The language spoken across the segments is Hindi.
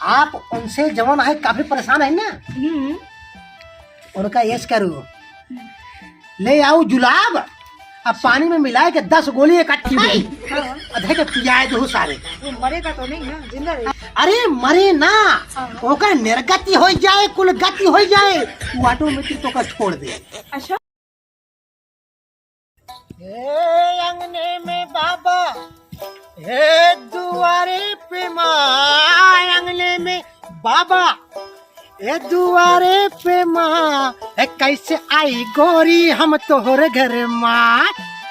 आप उनसे जवान है काफी परेशान है ना, उनका यश करो, ले आओ जुलाब, अब पानी में मिला के 10 गोली इकट्ठी अधे के पियाए दो सारे। मरेगा तो नहीं ना, जिंदा रहेगा। अरे मरे ना, ओकर निर्गति हो जाए, कुल गति हो जाए, वो ऑटोमेटिक तो का छोड़ दे। अच्छा अंगने में बाबा, हे दुआरे पे माँ, अंगने में बाबा, ए दुआरे पे माँ, कैसे आई गोरी हम तोहर घर माँ,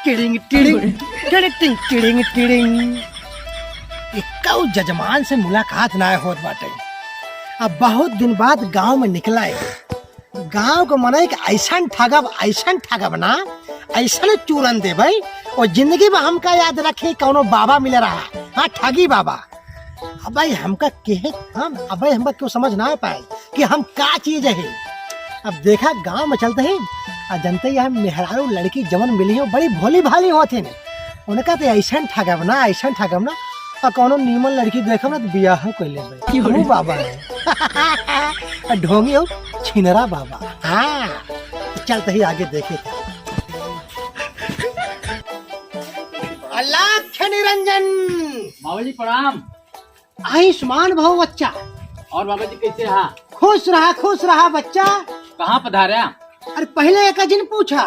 टिड़िंग टिड़िंग टिड़िंग टिड़िंग टिड़िंग। इक्का जजमान से मुलाकात ना होत बाटे, अब बहुत दिन बाद गांव में निकला है। गांव को मना एक ऐसा ठगब ना, ऐसा चूरन दे भाई, और जिंदगी में हमका याद रखे कौनो बाबा मिल रहा, हाँ ठगी बाबा। अब भाई हमका क्यों समझ ना पाए कि हम का चीज है। अब देखा गांव में चलते हैं, जनते ही हम मेहरारू लड़की जवन मिली हो, बड़ी भोली भाली होते हैं, उनका तो ऐसा ठगब ना, और कौनो नीमन लड़की देखो ना तो बियाह कर ले बाबा है ढोंगी हो छिनरा बाबा। हाँ चलते ही आगे देखे था। अल्लाह निरंजन बाबा जी प्रणाम। आयुष्मान भव बच्चा। और बाबा जी कैसे रहा? खुश रहा बच्चा। कहाँ पधारा? अरे पहले एक दिन पूछा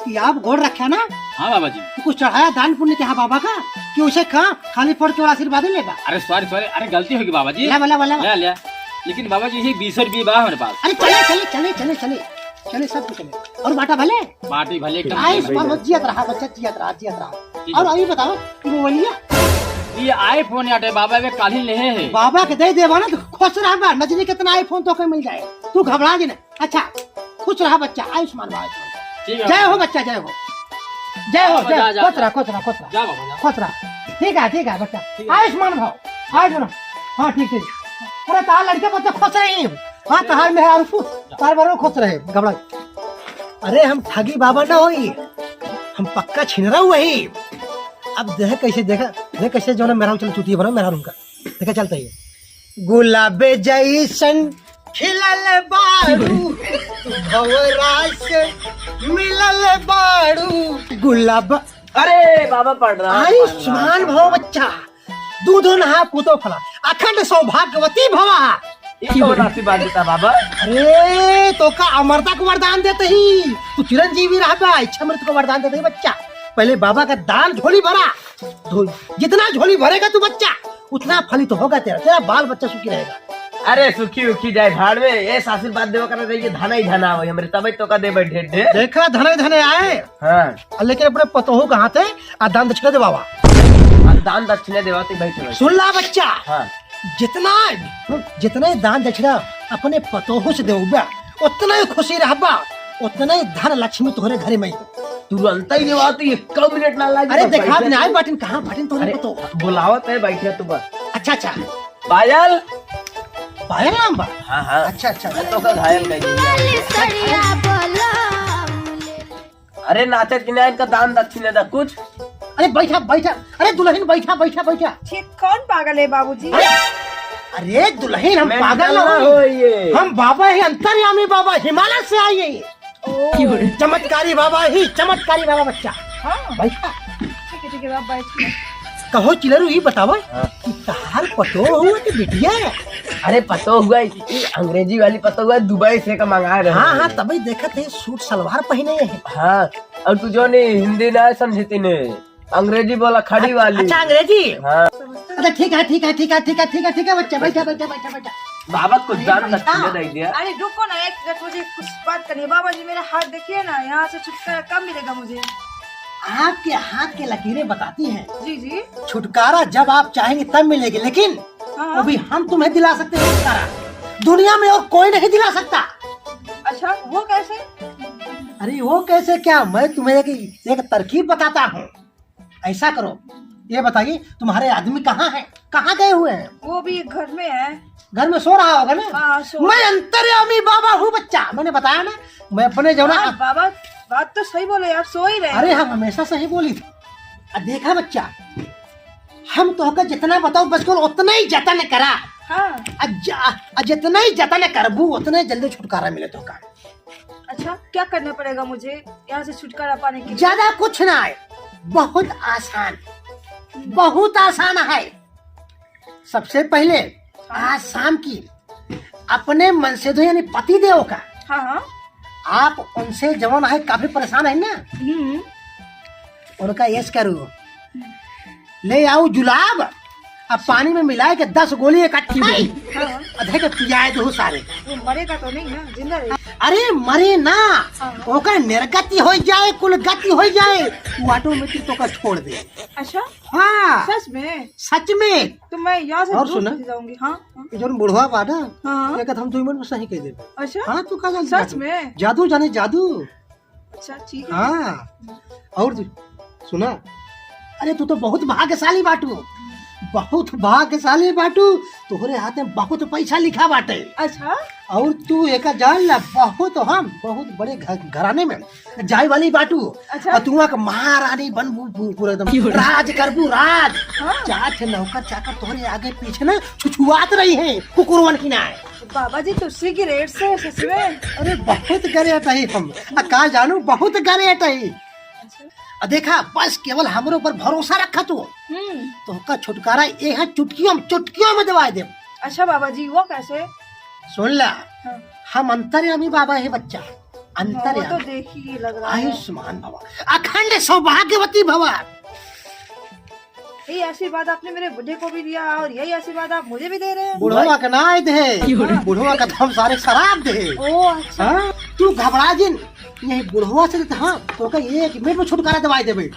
कि आप गोड़ रखा ना। हाँ बाबा जी। तो कुछ चढ़ाया दान पुण्य के हाँ बाबा का कि उसे खाली फोड़ के आशीर्वाद लेगा। अरे सॉरी अरे गलती होगी बाबा जी। ले। लेकिन बाबा जी 20 रुपये बा हमारे पास। अरे चले सब कुछ चले। और बाटा भले जियत रहा बच्चा, जियत रहा। और अभी बताओ कि वो बोलिए ये आईफोन याटे बाबा वे काली ले है बाबा के दे देवा ना तो खुश रहा। नजरी कितना आईफोन तो मिल जाए, तू घबरा जी ना। अच्छा खुश रहा बच्चा, आयुष्मान भाव। जय हो बच्चा, जय हो। खुश रहा। ठीक है बच्चा, आयुष्मान भाव। हाँ ठीक। अरे तार लड़के बच्चा खुश रहे। हाँ तहार में तार बार खुश रहे, घबरा। अरे हम ठगी बाबा ना होई, हम पक्का छिनरा हुआ ही। अब देख कैसे जो ना मेरा चल चुती बना मेरा रूम का देखा चलता है। गुलाबे जैसन खिलल बाड़ू, भवरास मिलल बाड़ू गुलाब। अरे बाबा पढ़ रहा। आयुष्मान भव बच्चा, दूधो नहा पूतो फला, अखंड सौभाग्यवती भवा। आशीर्वाद देता बाबा। अरे तो का अमरता को वरदान देते ही, तू चिरंजीवी रहा, इच्छा मृत्यु को वरदान देते ही बच्चा। पहले बाबा का दान झोली भरा, जितना झोली भरेगा तू बच्चा उतना फलित होगा तेरा बाल बच्चा सुखी रहेगा। अरे सुखी जाए भाड़ में, ये आशीर्वाद देवा कर रही है। धना ही धना हो हमरे तबे तो का दे बैठे देखा धने आए। हाँ लेकिन अपने पतोहू का हाथ है आ दान दक्षिणा दे बाबा। दान दक्षिणा देवा तो बैठे सुन ला बच्चा। हाँ जितना दान दक्षिणा अपने पतोहू से देगा उतना ही खुशी रहबा, उतना ही धन लक्ष्मी तुम्हारे घर में। तुरंत ही देवा तो 1 मिनट ना लगे। अरे देखा नहीं बाटिन कहाँ बाटिन तो बुलावत है बैठे तू बस। अच्छा पायल नाम बा। हाँ अच्छा तो का घायल अरे नाचत कि नहीं का दान दक्षिणा दा कुछ। अरे बैठा। अरे दुल्हन बैठा। ठीक कौन पागल है बाबूजी? अरे दुल्हन हम पागल ना हो, हम बाबा है अंतर्यामी बाबा, हिमालय से आए चमत्कारी बाबा बच्चा। हाँ बैठा। ठीक है बाबा बैठ। कहो चिलरू ही बताओ कि तहार पतो हुआ कि बिटिया? अरे पतो हुआ ये अंग्रेजी वाली पतो हुआ, दुबई से का मंगा रहे। हाँ तभी देखा थे सूट सलवार पहने हैं। हाँ और तू जो नहीं हिंदी ना समझती ने, अंग्रेजी बोला खड़ी वाली। अच्छा अंग्रेजी। हाँ अच्छा ठीक है बच्चा बैठा। बाबा कुछ दान दक्षिणा दे दिया। अरे रुको ना एक मिनट, मुझे कुछ बात करनी है। बाबा जी मेरा हाथ देखिए ना, यहाँ से छुटकारा कब मिलेगा मुझे? आपके हाथ के लकीरें बताती हैं जी छुटकारा जब आप चाहेंगे तब मिलेगी, लेकिन वो भी हम तुम्हें दिला सकते हैं छुटकारा, दुनिया में और कोई नहीं दिला सकता। अच्छा वो कैसे? अरे वो कैसे क्या, मैं तुम्हें एक तरकीब बताता हूँ। ऐसा करो, ये बताइए तुम्हारे आदमी कहाँ हैं, कहाँ गए हुए हैं? वो भी घर में है। घर में सो रहा होगा ना? हाँ, मैं अंतर्यामी बाबा हूँ बच्चा, मैंने बताया ना। मैं अपने जो ना बाबा बात तो सही बोले आप, सो ही रहे। अरे हम हमेशा सही बोली थी। देखा बच्चा, हम तो का जितना बताओ बस को उतना ही जतन करा। हाँ। जितना ही जतन करबू उतना ही जल्दी छुटकारा मिले तो का। अच्छा क्या करना पड़ेगा मुझे यहाँ से छुटकारा पाने के लिए? ज्यादा कुछ ना है, बहुत आसान है। सबसे पहले आज शाम की अपने मन से दो यानी पति देव का हाँ हाँ। आप उनसे जवान है काफी परेशान है ना, उनका यश करो, ले आओ जुलाब, अब पानी में मिलाए के 10 गोली इकट्ठी अधे के पियाए दो सारे। वो मरेगा तो नहीं ना, जिंदा रहेगा? अरे मरे ना, ओकर निर्गति हो जाए, कुल गति हो जाए, वो ऑटोमेटिक तो का छोड़ दे। अच्छा हाँ सच में? सच में। तो मैं यहाँ से और दूर सुना? जाऊंगी। हाँ हाँ। जो बुढ़वा बा ना, हाँ। एक हम 2 मिनट में सही कह दे। अच्छा हाँ तू का सच में? जादू जाने जादू। अच्छा ठीक है। हाँ और सुना, अरे तू तो बहुत भाग्यशाली बाटू, बहुत भाग्यशाली बाटू, तोहरे हाथ में बहुत पैसा लिखा बाटे। अच्छा और तू एक जान ला बहुत हम बहुत बड़े घराने में जाए वाली बाटू। अच्छा। और तू का महारानी बन पूरा एकदम राज करबू राज। हाँ। चार नौकर चाकर तोहरे आगे पीछे ना छुछुआत रही है कुकुरवन की ना। बाबा जी तो सिगरेट से सच में? अरे बहुत गरेट है हम, का जानू बहुत गरेट है। देखा बस केवल हमरे ऊपर भरोसा रखा तू, तो का छुटकारा ये है चुटकियों में दवा दे। अच्छा बाबा जी वो कैसे? सुन ला, हाँ। हम अंतर्यामी बाबा है बच्चा, वो तो अंतर्यामी। देख ही लग रहा है। आयुष्मान भवा, अखंड सौभाग्यवती भवा। यही आशीर्वाद आपने मेरे बुढ़े को भी दिया और यही आशीर्वाद आप मुझे भी दे रहे हैं। बुढ़वा का ना दे, बुढ़वा का हम सारे शराब दे। ओ अच्छा। हाँ? तू घबरा जिन, यही बुढ़वा से हाँ तो का 1 मिनट में छुटकारा दवाई देवे।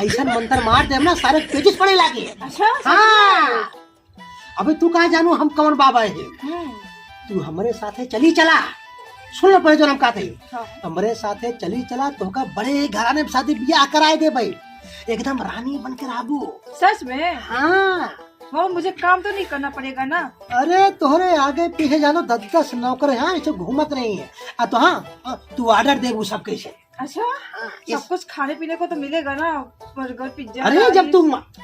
ऐसा मंत्र मार दे ना सारे पेचिस पड़े लागे। अच्छा हाँ अबे तू कहाँ जानू हम कौन बाबा है। तू हमारे साथे चली चला, सुन लो पहले जो हम कहते हाँ। हमारे साथे चली चला तो का बड़े घराने शादी ब्याह कराए दे भाई, एकदम रानी बन के राबू। सच में? हाँ वो मुझे काम तो नहीं करना पड़ेगा ना? अरे तोहरे आगे पीछे जानो 10 नौकर यहाँ ऐसे घूमत नहीं है। तो हाँ तू ऑर्डर दे वो सब कैसे। अच्छा सब कुछ खाने पीने को तो मिलेगा ना, बर्गर पिज्जा? अरे जब तू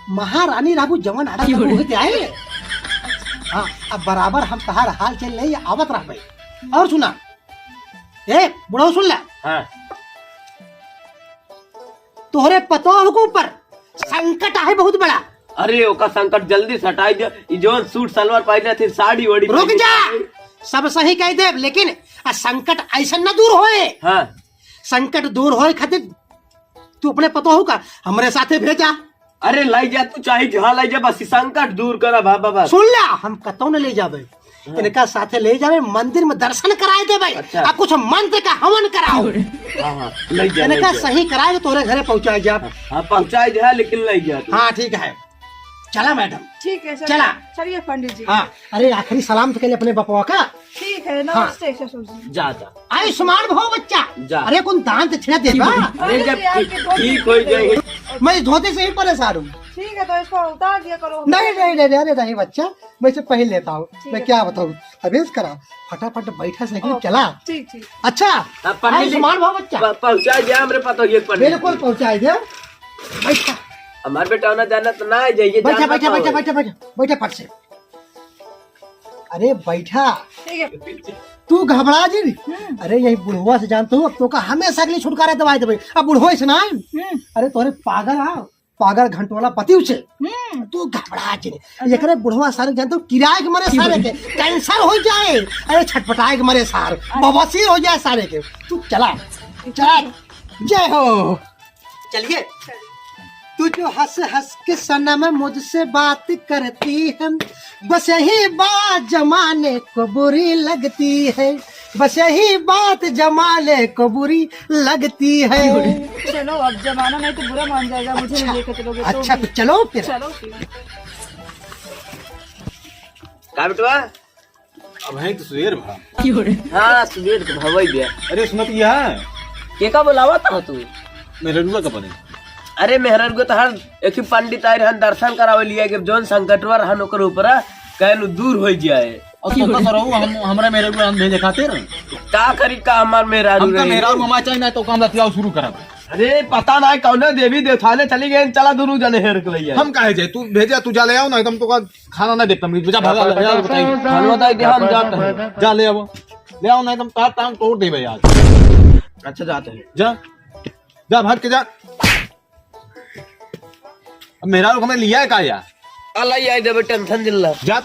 महारानी राबू जवन आडर आए हाँ अब बराबर हम तहार हाल चल नहीं आवत रह भाई। और सुना ए बुढ़ो सुन ला, हाँ तोहरे पतोह के ऊपर संकट है बहुत बड़ा। अरे ओका संकट जल्दी से हटाई दे, ई जोन सूट सलवार पहने थी साड़ी वड़ी रुक जा, सब सही कह दे, लेकिन संकट ऐसा न दूर होए। हाँ संकट दूर होए खातिर तू अपने पतोह का हमरे साथे भेजा। अरे लाई जा, तू चाहे जहाँ लाई जा, बस ई संकट दूर करा बाबा। सुन ला, हम कतौ न ले जाबे, इनका साथे ले जावे, मंदिर में दर्शन कराए दे भाई। अच्छा। अब कुछ मंत्र का हवन कराओ। हाँ लाई जा, इनका सही कराए तो तोरे घरे पहुंचाए जा। हाँ पहुँचाई जा, लेकिन लाई जा तू। हाँ ठीक है, चला मैडम। ठीक है चला। चलिए पंडित जी। हाँ अरे आखिरी सलाम तो के लिए अपने बपवा का। ठीक है नमस्ते ससुर जी। जा जा आयुष्मान भव बच्चा। जा। अरे कौन दांत छिड़ा देगा। अरे जब ठीक हो जाएगी। मैं धोते से ही परेशान हूँ। ठीक है तो इसको उतार दिया करो। नहीं नहीं नहीं अरे नहीं बच्चा, मैं इसे पहन लेता हूँ। मैं क्या बताऊँ, अभेस करा फटाफट बैठा से चला। ठीक ठीक। अच्छा पंडित जी, आयुष्मान भव बच्चा, पहुँचाई जा हमरे पता ये पंडित। बिल्कुल पहुँचाए दे। बैठा हमारे बेटा होना जाना तो ना जाइए। बैठा बैठा बैठा बैठा बैठा बैठा फट से। अरे बैठा, ठीक है। तू घबरा जी। अरे यही बुढ़वा से जानते हो, अब तो का हमेशा के लिए छुटकारा दवाई देवे। अब बुढ़वा से ना अरे तोरे पागल घंटोला पति से तू घबरा जी। ये बुढ़वा सारे जानते हो किराए के मरे सारे के कैंसर हो जाए, अरे छटपटाए के मरे सार बवासीर हो जाए सारे के। तू चला चला, जय हो। चलिए तू जो हंस के सनम मुझसे बात करती है, बस यही बात जमाने को बुरी लगती है, बस यही बात जमाने को बुरी लगती है। चलो अब जमाना नहीं तो बुरा मान जाएगा मुझे नहीं लेकर चलोगे तो। अच्छा तो चलो फिर। चलो फिर। का बेटवा? अब है तो सुबेर भा। हाँ सुबेर को भवई दिया। अरे सुमत यह है के का बोलावा था तू? मेरे रुआ का बने। अरे मेहरर को तो हर एक ही पंडित आए रहन दर्शन करावे लिया के जोन संकटवा रहन ओकर ऊपर कहनु दूर हो जाए। और तो का करो हम हमरा मेरे रुआ हम भेजे खातिर का करी का हमार मेहरारू हमका रही। मेरा और मामा चाहिए ना तो काम रतिया शुरू करब। अरे पता ना कौन देवी देवताने चली गए चला दोनों जने हेर के लिए हम काहे जाए तू भेजा तू जा ले आओ ना एकदम तो का खाना ना देता मैं जा भागा ले आओ बताइए खाना बताई दे हम जाते हैं जा ले आओ ना एकदम तार टांग तोड़ दे भाई आज अच्छा जाते हैं जा जा भाग के जा अब मेरा लोग हमें लिया है का यार अल्लाह ये दे टेंशन दिल्ला जा